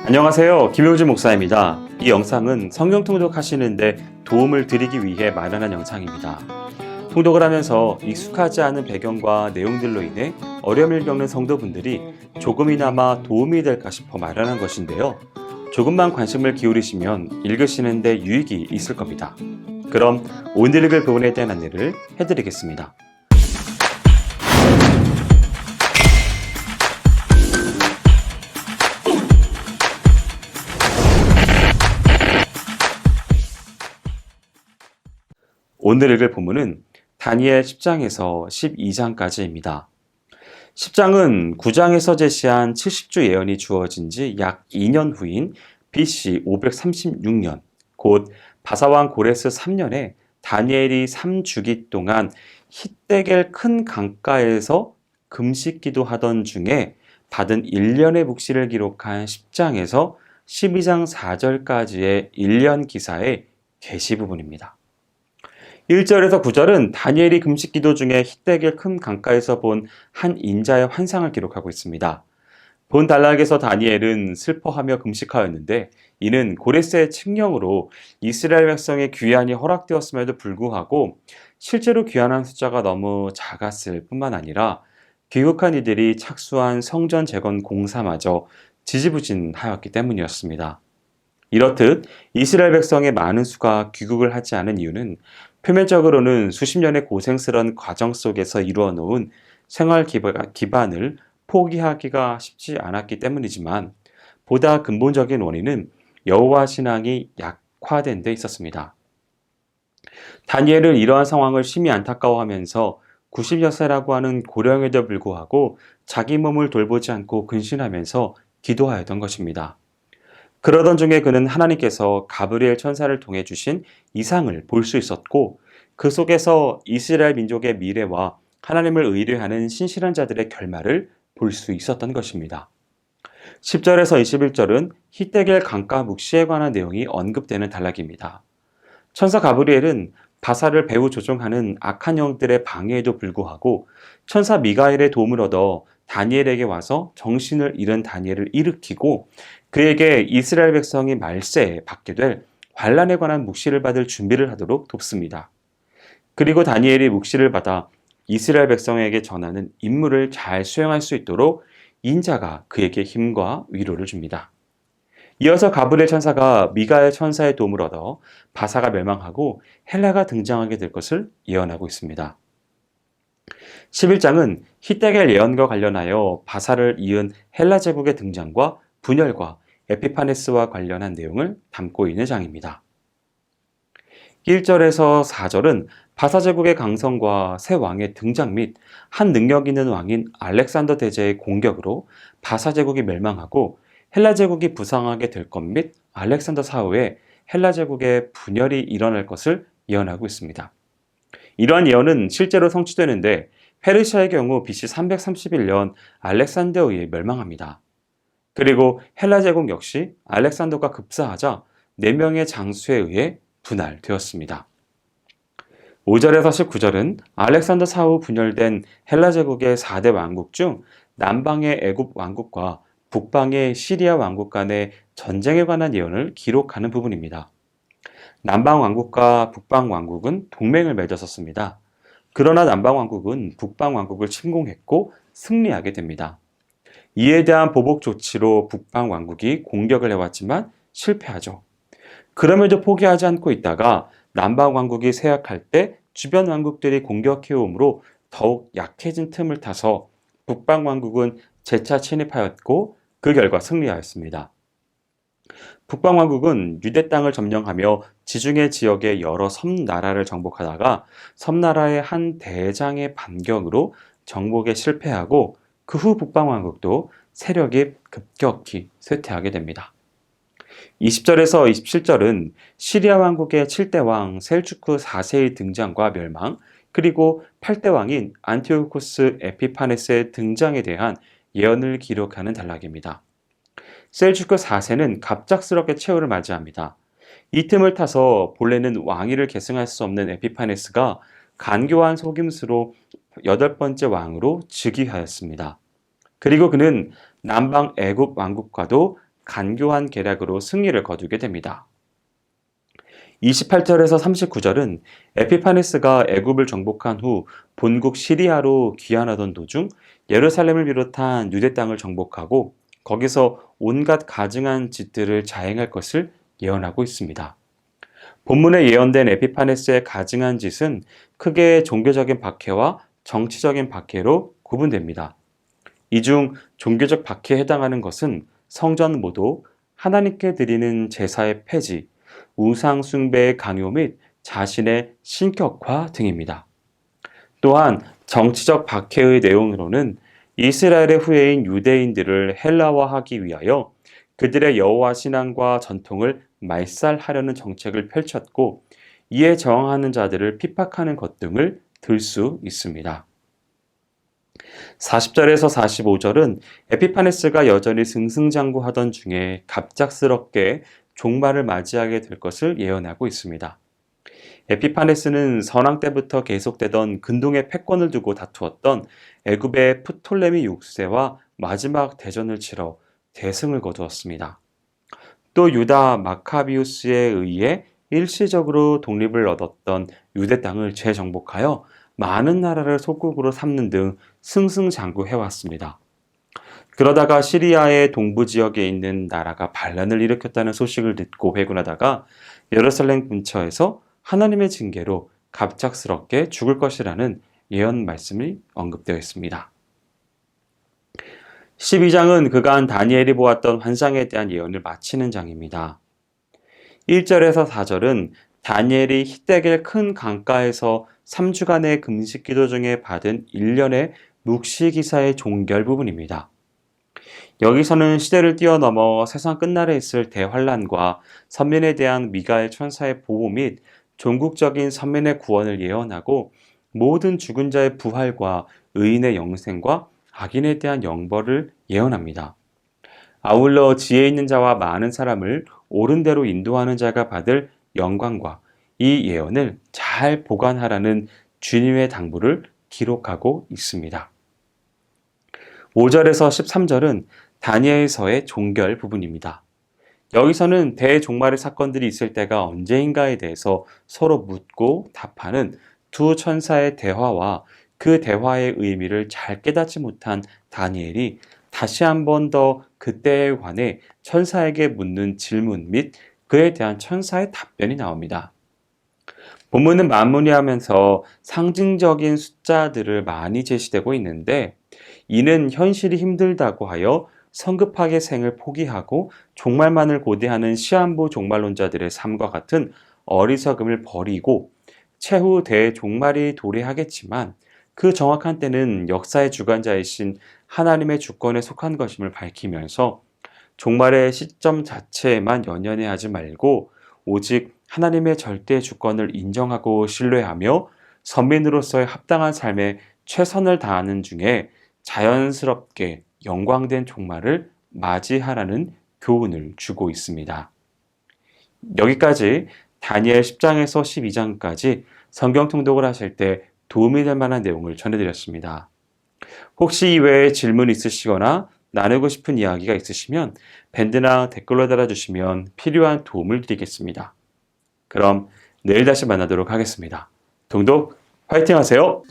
안녕하세요. 김효진 목사입니다. 이 영상은 성경 통독하시는데 도움을 드리기 위해 마련한 영상입니다. 통독을 하면서 익숙하지 않은 배경과 내용들로 인해 어려움을 겪는 성도분들이 조금이나마 도움이 될까 싶어 마련한 것인데요. 조금만 관심을 기울이시면 읽으시는데 유익이 있을 겁니다. 그럼 오늘 읽을 부분에 대한 안내를 해드리겠습니다. 오늘 읽을 본문은 다니엘 10장에서 12장까지입니다. 10장은 9장에서 제시한 70주 예언이 주어진 지 약 2년 후인 BC 536년, 곧 바사왕 고레스 3년에 다니엘이 3주기 동안 히데겔 큰 강가에서 금식 기도하던 중에 받은 1년의 묵시를 기록한 10장에서 12장 4절까지의 1년 기사의 계시 부분입니다. 1절에서 9절은 다니엘이 금식 기도 중에 히데겔 큰 강가에서 본 한 인자의 환상을 기록하고 있습니다. 본 단락에서 다니엘은 슬퍼하며 금식하였는데 이는 고레스의 칙령으로 이스라엘 백성의 귀환이 허락되었음에도 불구하고 실제로 귀환한 숫자가 너무 작았을 뿐만 아니라 귀국한 이들이 착수한 성전 재건 공사마저 지지부진하였기 때문이었습니다. 이렇듯 이스라엘 백성의 많은 수가 귀국을 하지 않은 이유는 표면적으로는 수십 년의 고생스러운 과정 속에서 이루어 놓은 생활 기반을 포기하기가 쉽지 않았기 때문이지만 보다 근본적인 원인은 여호와 신앙이 약화된 데 있었습니다. 다니엘은 이러한 상황을 심히 안타까워하면서 90여 세라고 하는 고령에도 불구하고 자기 몸을 돌보지 않고 근신하면서 기도하였던 것입니다. 그러던 중에 그는 하나님께서 가브리엘 천사를 통해 주신 이상을 볼 수 있었고 그 속에서 이스라엘 민족의 미래와 하나님을 의뢰하는 신실한 자들의 결말을 볼 수 있었던 것입니다. 10절에서 21절은 히데겔 강가 묵시에 관한 내용이 언급되는 단락입니다. 천사 가브리엘은 바사를 배후 조종하는 악한 영들의 방해에도 불구하고 천사 미가엘의 도움을 얻어 다니엘에게 와서 정신을 잃은 다니엘을 일으키고 그에게 이스라엘 백성이 말세에 받게 될 환란에 관한 묵시를 받을 준비를 하도록 돕습니다. 그리고 다니엘이 묵시를 받아 이스라엘 백성에게 전하는 임무를 잘 수행할 수 있도록 인자가 그에게 힘과 위로를 줍니다. 이어서 가브리엘 천사가 미가엘 천사의 도움을 얻어 바사가 멸망하고 헬라가 등장하게 될 것을 예언하고 있습니다. 11장은 히데겔 예언과 관련하여 바사를 이은 헬라 제국의 등장과 분열과 에피파네스와 관련한 내용을 담고 있는 장입니다. 1절에서 4절은 바사 제국의 강성과 새 왕의 등장 및 한 능력 있는 왕인 알렉산더 대제의 공격으로 바사 제국이 멸망하고 헬라 제국이 부상하게 될 것 및 알렉산더 사후에 헬라 제국의 분열이 일어날 것을 예언하고 있습니다. 이러한 예언은 실제로 성취되는데 페르시아의 경우 BC 331년 알렉산더에 의해 멸망합니다. 그리고 헬라 제국 역시 알렉산더가 급사하자 4명의 장수에 의해 분할되었습니다. 5절에서 19절은 알렉산더 사후 분열된 헬라 제국의 4대 왕국 중 남방의 애굽 왕국과 북방의 시리아 왕국 간의 전쟁에 관한 예언을 기록하는 부분입니다. 남방 왕국과 북방 왕국은 동맹을 맺었었습니다. 그러나 남방 왕국은 북방 왕국을 침공했고 승리하게 됩니다. 이에 대한 보복 조치로 북방 왕국이 공격을 해왔지만 실패하죠. 그럼에도 포기하지 않고 있다가 남방 왕국이 쇠약할 때 주변 왕국들이 공격해오므로 더욱 약해진 틈을 타서 북방 왕국은 재차 침입하였고 그 결과 승리하였습니다. 북방 왕국은 유대 땅을 점령하며 지중해 지역의 여러 섬나라를 정복하다가 섬나라의 한 대장의 반격으로 정복에 실패하고 그 후 북방 왕국도 세력이 급격히 쇠퇴하게 됩니다. 20절에서 27절은 시리아 왕국의 7대 왕 셀주크 4세의 등장과 멸망, 그리고 8대 왕인 안티오코스 에피파네스의 등장에 대한 예언을 기록하는 단락입니다. 셀주크 4세는 갑작스럽게 최후를 맞이합니다. 이 틈을 타서 본래는 왕위를 계승할 수 없는 에피파네스가 간교한 속임수로 8번째 왕으로 즉위하였습니다. 그리고 그는 남방 애굽 왕국과도 간교한 계략으로 승리를 거두게 됩니다. 28절에서 39절은 에피파네스가 애굽을 정복한 후 본국 시리아로 귀환하던 도중 예루살렘을 비롯한 유대 땅을 정복하고 거기서 온갖 가증한 짓들을 자행할 것을 예언하고 있습니다. 본문에 예언된 에피파네스의 가증한 짓은 크게 종교적인 박해와 정치적인 박해로 구분됩니다. 이 중 종교적 박해에 해당하는 것은 성전 모독, 하나님께 드리는 제사의 폐지, 우상 숭배의 강요 및 자신의 신격화 등입니다. 또한 정치적 박해의 내용으로는 이스라엘의 후예인 유대인들을 헬라화하기 위하여 그들의 여호와 신앙과 전통을 말살하려는 정책을 펼쳤고 이에 저항하는 자들을 핍박하는 것 등을 들 수 있습니다. 40절에서 45절은 에피파네스가 여전히 승승장구하던 중에 갑작스럽게 종말을 맞이하게 될 것을 예언하고 있습니다. 에피파네스는 선왕 때부터 계속되던 근동의 패권을 두고 다투었던 애굽의 프톨레미 6세와 마지막 대전을 치러 대승을 거두었습니다. 또 유다 마카비우스에 의해 일시적으로 독립을 얻었던 유대 땅을 재정복하여 많은 나라를 속국으로 삼는 등 승승장구해왔습니다. 그러다가 시리아의 동부 지역에 있는 나라가 반란을 일으켰다는 소식을 듣고 회군하다가 예루살렘 근처에서 하나님의 징계로 갑작스럽게 죽을 것이라는 예언 말씀이 언급되어 있습니다. 12장은 그간 다니엘이 보았던 환상에 대한 예언을 마치는 장입니다. 1절에서 4절은 다니엘이 히데겔 큰 강가에서 3주간의 금식 기도 중에 받은 1년의 묵시기사의 종결 부분입니다. 여기서는 시대를 뛰어넘어 세상 끝날에 있을 대환란과 선민에 대한 미가엘 천사의 보호 및 종국적인 선민의 구원을 예언하고 모든 죽은 자의 부활과 의인의 영생과 악인에 대한 영벌을 예언합니다. 아울러 지혜 있는 자와 많은 사람을 옳은 대로 인도하는 자가 받을 영광과 이 예언을 잘 보관하라는 주님의 당부를 기록하고 있습니다. 5절에서 13절은 다니엘서의 종결 부분입니다. 여기서는 대종말의 사건들이 있을 때가 언제인가에 대해서 서로 묻고 답하는 두 천사의 대화와 그 대화의 의미를 잘 깨닫지 못한 다니엘이 다시 한 번 더 그때에 관해 천사에게 묻는 질문 및 그에 대한 천사의 답변이 나옵니다. 본문은 만무리하면서 상징적인 숫자들을 많이 제시되고 있는데 이는 현실이 힘들다고 하여 성급하게 생을 포기하고 종말만을 고대하는 시한부 종말론자들의 삶과 같은 어리석음을 버리고 최후 대종말이 도래하겠지만 그 정확한 때는 역사의 주관자이신 하나님의 주권에 속한 것임을 밝히면서 종말의 시점 자체에만 연연해 하지 말고 오직 하나님의 절대 주권을 인정하고 신뢰하며 선민으로서의 합당한 삶에 최선을 다하는 중에 자연스럽게 영광된 종말을 맞이하라는 교훈을 주고 있습니다. 여기까지 다니엘 10장에서 12장까지 성경 통독을 하실 때 도움이 될 만한 내용을 전해드렸습니다. 혹시 이외에 질문 있으시거나 나누고 싶은 이야기가 있으시면 밴드나 댓글로 달아주시면 필요한 도움을 드리겠습니다. 그럼 내일 다시 만나도록 하겠습니다. 통독 화이팅 하세요!